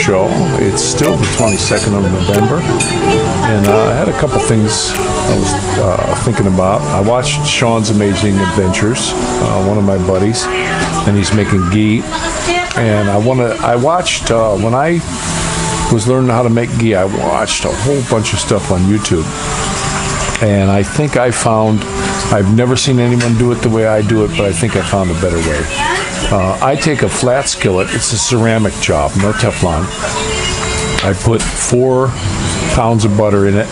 show. It's still the 22nd of November, and I had a couple things I was thinking about. I watched Sean's Amazing Adventures, one of my buddies, and he's making ghee. And I watched when I was learning how to make ghee. I watched a whole bunch of stuff on YouTube, and I think I found. I've never seen anyone do it the way I do it, but I think I found a better way. I take a flat skillet. It's a ceramic job, no Teflon. I put 4 pounds of butter in it,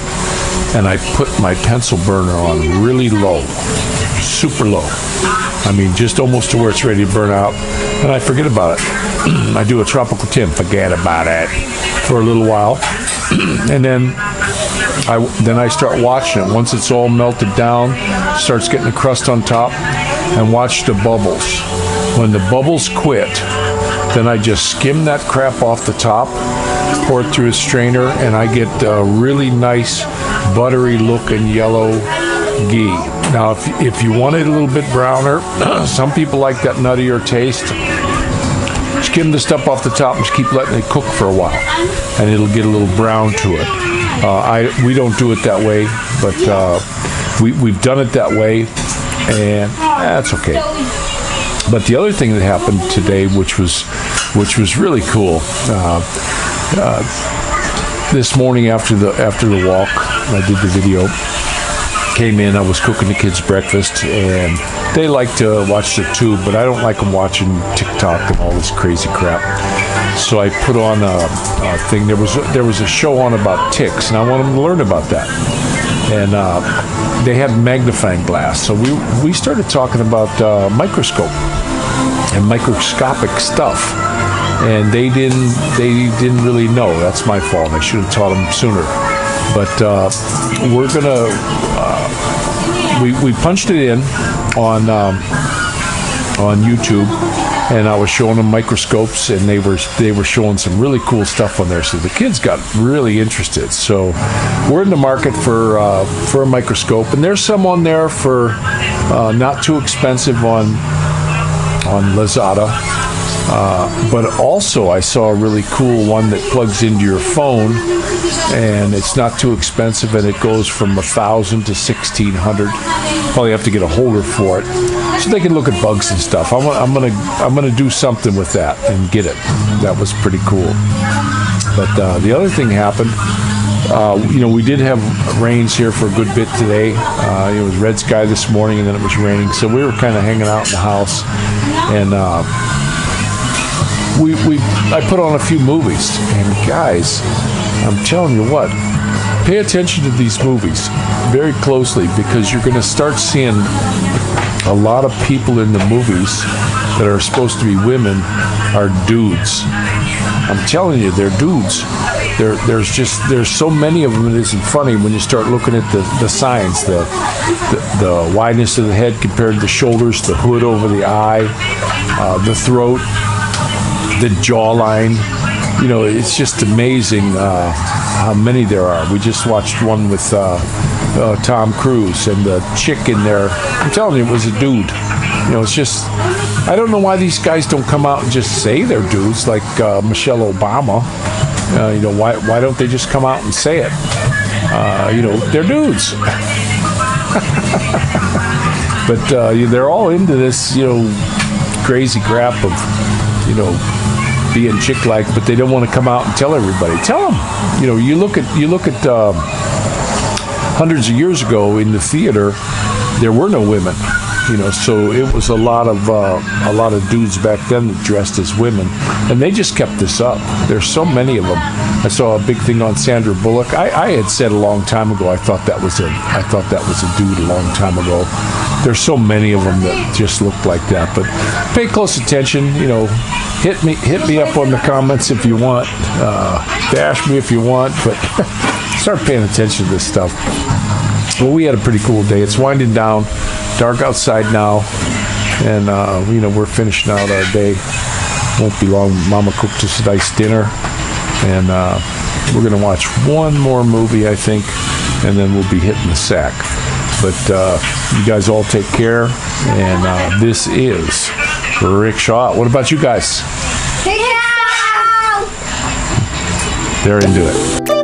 and I put my pencil burner on really low, super low. I mean, just almost to where it's ready to burn out, and I forget about it. I do a tropical Tim, forget about it, for a little while, and then I start watching it. Once it's all melted down, starts getting the crust on top, and watch the bubbles. When the bubbles quit, then I just skim that crap off the top, pour it through a strainer, and I get a really nice buttery looking yellow ghee. Now, if you want it a little bit browner, some people like that nuttier taste. Skim the stuff off the top and just keep letting it cook for a while, and it'll get a little brown to it. We don't do it that way, but we've done it that way, and that's okay. But the other thing that happened today, which was really cool, this morning after the walk, I did the video. Came in, I was cooking the kids breakfast, and they like to watch the tube, but I don't like them watching TikTok and all this crazy crap. So I put on a thing. There was a show on about ticks, and I want them to learn about that. And they had magnifying glass, so we started talking about microscope and microscopic stuff. And they didn't really know. That's my fault. I should have taught them sooner. But we're gonna we punched it in on YouTube, and I was showing them microscopes, and they were showing some really cool stuff on there. So the kids got really interested. So we're in the market for a microscope, and there's some on there for not too expensive on Lazada. But also I saw a really cool one that plugs into your phone, and it's not too expensive, and it goes from 1,000 to 1,600. Probably have to get a holder for it, so they can look at bugs and stuff. I'm gonna do something with that and get it. That was pretty cool. But the other thing happened. We did have rains here for a good bit today. It was red sky this morning, and then it was raining, so we were kind of hanging out in the house, and I put on a few movies, and guys, I'm telling you what, pay attention to these movies very closely, because you're going to start seeing a lot of people in the movies that are supposed to be women are dudes. I'm telling you, they're dudes. There's so many of them, it isn't funny when you start looking at the signs, the wideness of the head compared to the shoulders, the hood over the eye, the throat, the jawline. It's just amazing how many there are. We just watched one with Tom Cruise, and the chick in there, I'm telling you, it was a dude. It's just, I don't know why these guys don't come out and just say they're dudes, like Michelle Obama. Why don't they just come out and say it? They're dudes. But they're all into this, crazy crap of, being chick-like, but they don't want to come out and tell everybody. Tell them. You look at hundreds of years ago in the theater, there were no women. So it was a lot of dudes back then that dressed as women, and they just kept this up. There's so many of them. I saw a big thing on Sandra Bullock. I had said a long time ago I thought that was a dude a long time ago. There's so many of them that just look like that. But pay close attention. Hit me up on the comments if you want. Bash me if you want, but start paying attention to this stuff. Well, we had a pretty cool day. It's winding down. Dark outside now, and we're finishing out our day. Won't be long. Mama cooked us a nice dinner, and we're gonna watch one more movie, I think, and then we'll be hitting the sack. But you guys all take care, and this is Rick Shaw. What about you guys? Take care. They're into it.